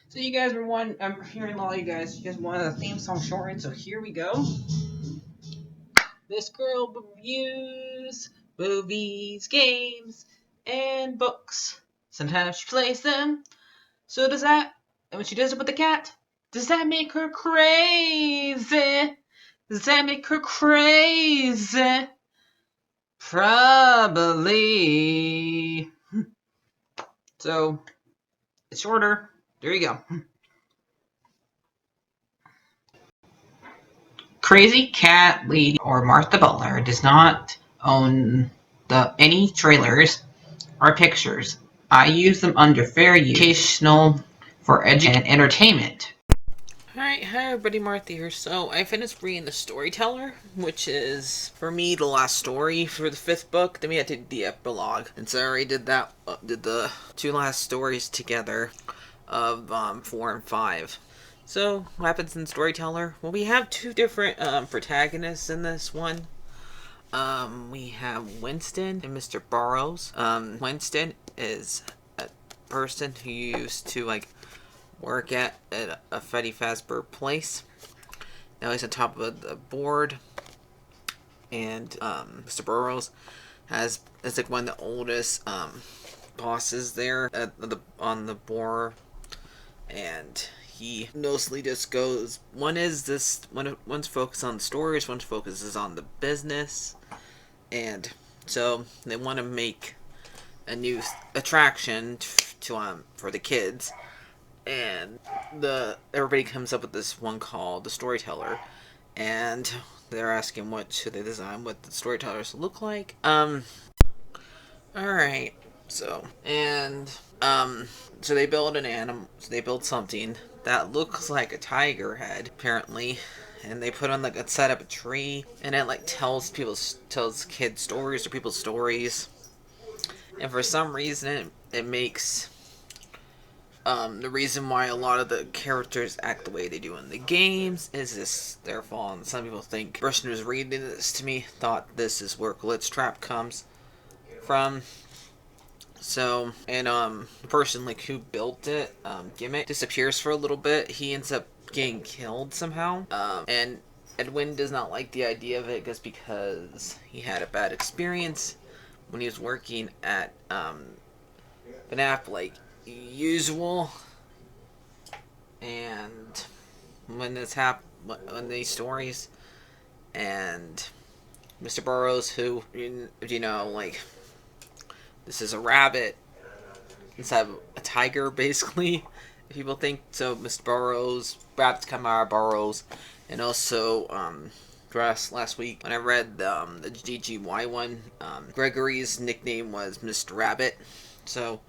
So you guys were one. I'm hearing a lot of you guys. You guys wanted a theme song shortened, so here we go. This girl reviews movies, games, and books. Sometimes she plays them. So does that. And when she does it with the cat, does that make her crazy? Does that make her crazy? Probably. So it's shorter. There you go. Crazycatlady or Martha Butler does not own any trailers or pictures. I use them under fair use, educational, for education and entertainment. Alright, hi everybody, Martha here. So, I finished reading The Storyteller, which is, for me, the last story for the 5th book. Then we had to do the epilogue. And so I already did the 2 last stories together of 4 and 5. So, what happens in Storyteller? Well, we have 2 different protagonists in this one. We have Winston and Mr. Burroughs. Winston is a person who used to, work at a Freddy Fazbear place. Now he's on top of the board. And, Mr. Burroughs is, one of the oldest, bosses there on the board. And he mostly just goes, one's focused on the stories, one's focuses on the business. And so they want to make a new attraction for the kids, and everybody comes up with this one called the Storyteller, and they're asking what should they design what the storytellers look like. Alright, so so they build an animal. So they build something that looks like a tiger head, apparently. And they put on set up a tree, and it tells kids stories or people's stories. And for some reason, it makes the reason why a lot of the characters act the way they do in the games is this their fault. And some people think the person who's reading this to me thought this is where Glitch Trap comes from. So, and the person who built it, Gimmick, disappears for a little bit. He ends up getting killed somehow. And Edwin does not like the idea of it just because he had a bad experience when he was working at FNAF like usual. And when these stories, and Mr. Burroughs, who, this is a rabbit inside of a tiger, basically. People think so. Mr. Burroughs, rabbits come out of burrows, and also last week when I read the GGY one, Gregory's nickname was Mr. Rabbit. So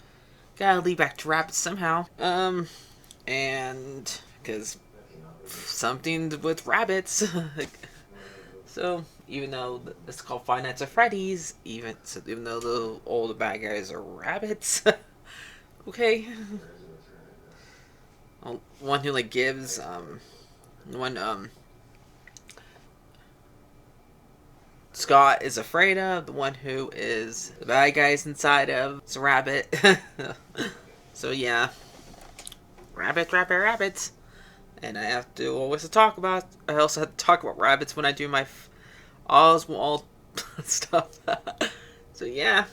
gotta lead back to rabbits somehow. And because something with rabbits. So, even though it's called Five Nights at Freddy's, even though all the bad guys are rabbits, okay. One who gives Scott is afraid of, the one who is the bad guys inside of is a rabbit. So yeah, rabbits. And I have to always talk about. I also have to talk about rabbits when I do my Oswald stuff. So yeah,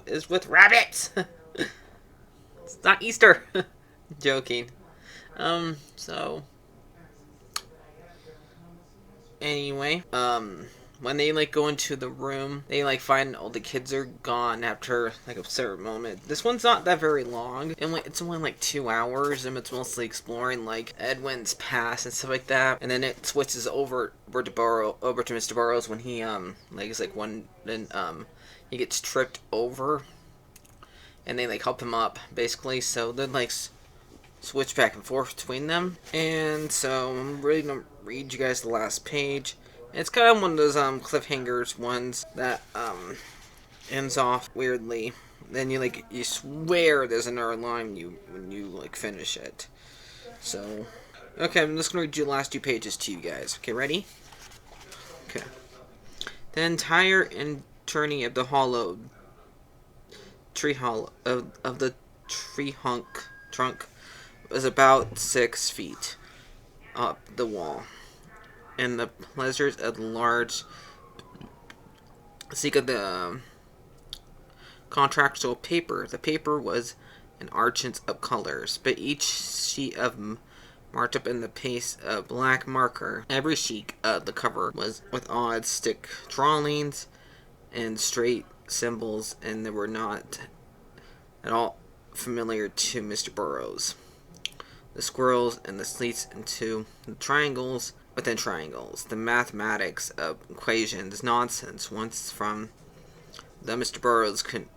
it's with rabbits. It's not Easter. Joking. So anyway, when they go into the room, they find all the kids are gone after a certain moment. This one's not that very long, and it's only 2 hours, and it's mostly exploring Edwin's past and stuff like that. And then it switches over to Mr. Burroughs when he he gets tripped over, and they help him up basically. So then switch back and forth between them. And so I'm really gonna read you guys the last page. It's kind of one of those cliffhangers ones that ends off weirdly. Then you swear there's another line when you finish it. So okay, I'm just gonna read you the last 2 pages to you guys. Okay, ready? Okay. The entire internal of the trunk was about 6 feet up the wall, and the pleasures of the large seek of the contractual paper. The paper was an argent of colors, but each sheet of them marked up in the paste of black marker. Every sheet of the cover was with odd stick drawings and straight symbols, and they were not at all familiar to Mr. Burroughs. The squirrels and the slits into the triangles within triangles. The mathematics of equations nonsense once from the Mr. Burroughs could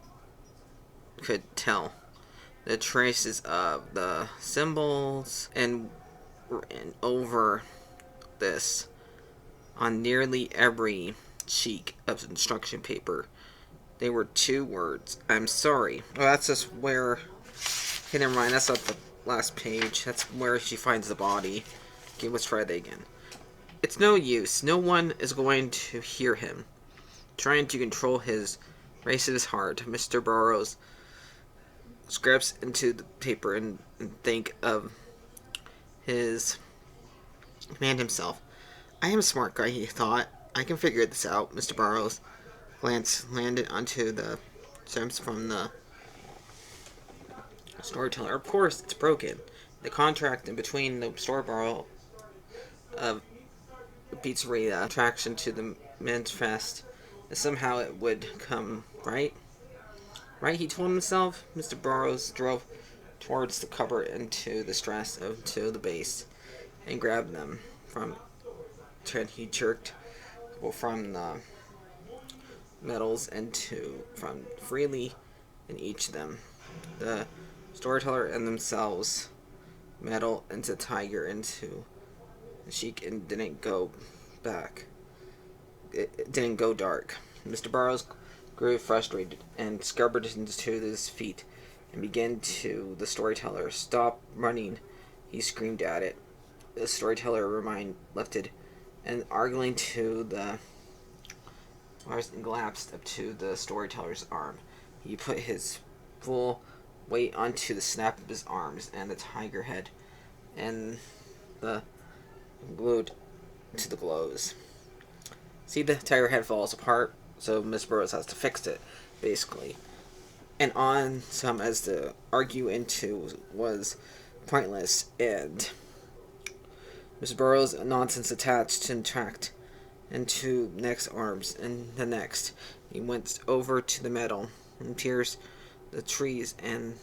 tell. The traces of the symbols and over this on nearly every sheet of instruction paper. They were 2 words. I'm sorry. Oh, that's just where... Okay, never mind. That's not the last page. That's where she finds the body. Okay, let's try that again. It's no use. No one is going to hear him. Trying to control his race of his heart, Mr. Burroughs scraps into the paper and think of his command himself. I am a smart guy, he thought. I can figure this out. Mr. Burroughs' glance landed onto the stems from the storyteller. Of course, it's broken. The contract in between the store borrow of the pizzeria attraction to the men's fest. Somehow it would come, right? Right, he told himself. Mr. Burroughs drove towards the cupboard into the stress of to the base and grabbed them from Ted. He jerked from the metals into from freely in each of them. The storyteller and themselves metal into tiger into the sheik and didn't go back. It didn't go dark. Mr. Burroughs grew frustrated and scurried into his feet and began to the storyteller. Stop running, he screamed at it. The storyteller remained lifted and arguing to the collapsed up to the storyteller's arm. He put his full weight onto the snap of his arms and the tiger head and the glued to the glows. See, the tiger head falls apart, so Miss Burroughs has to fix it, basically. And on some as to argue into was pointless, and Miss Burroughs' nonsense attached and tracked into next arms, and the next. He went over to the metal and pierced the trees and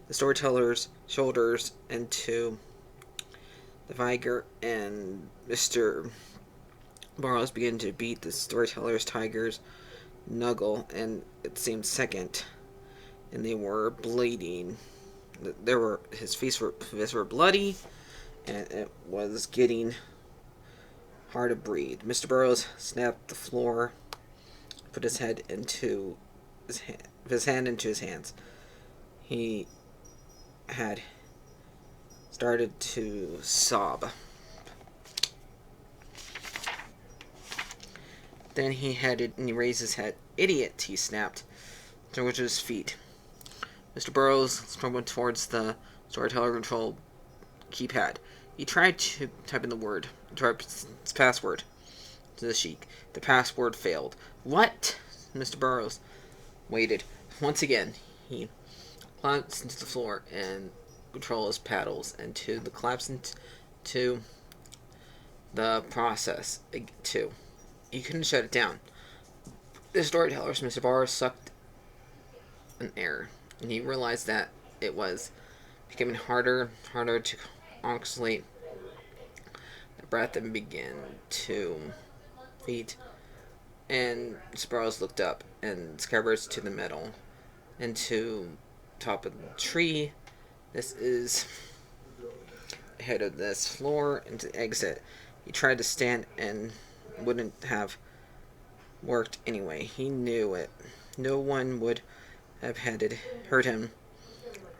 the storyteller's shoulders into the vigor, and Mr. Burroughs began to beat the storyteller's tiger's knuckle, and it seemed second, and they were bleeding. His fists were bloody, and it was getting hard to breathe. Mr. Burroughs snapped the floor, put his hand into his hands. He had started to sob. Then he headed and he raised his head. Idiot, he snapped, towards his feet. Mr. Burroughs went towards the storyteller control keypad. He tried to type in his password to the sheik. The password failed. What? Mr. Burroughs waited. Once again, he plunged into the floor and controlled his paddles into the collapse into the process too. He couldn't shut it down. The storytellers, Mr. Burroughs sucked an air, and he realized that it was becoming harder to oscillate the breath and begin to feet. And Mr. Burroughs looked up and scurried to the middle and to top of the tree. This is ahead of this floor and to exit. He tried to stand and wouldn't have worked anyway. He knew it. No one would have heard him.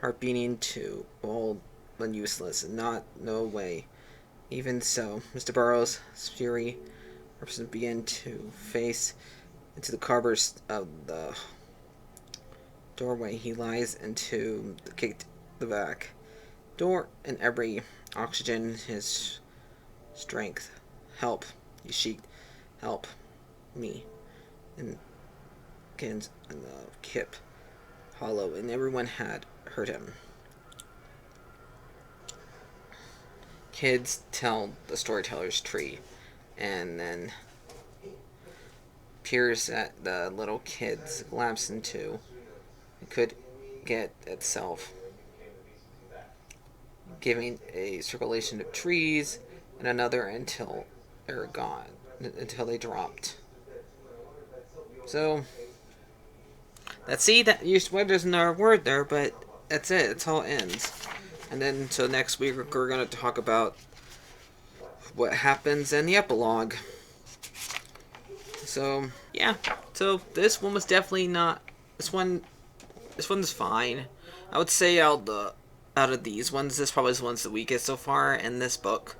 Heart beating too old and useless. No way. Even so, Mr. Burroughs' fury began to face into the cupboards of the doorway. He lies into the kicked the back door and every oxygen his strength. Help, he shrieked. Help me. And Kins and the Kip hollow, and everyone had heard him. Kids tell the storyteller's tree, and then peers at the little kids collapse into it could get itself, giving a circulation of trees and another until they're gone, until they dropped. So let's see that there's another word there, but that's it. That's how it ends. And then so next week we're gonna talk about what happens in the epilogue. So yeah, so this one was definitely not. This one's fine. I would say out of these ones, this probably is one's the weakest so far in this book.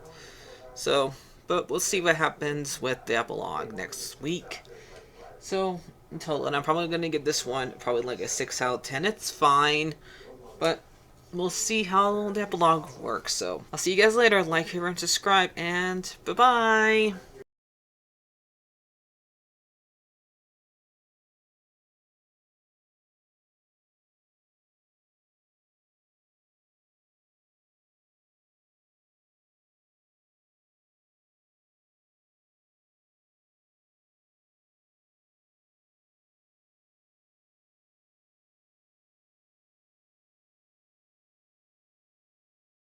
So, but we'll see what happens with the epilogue next week. So and I'm probably gonna give this one probably like a 6 out of 10. It's fine, but we'll see how the epilogue works. So I'll see you guys later. Like, favorite, and subscribe, and bye bye.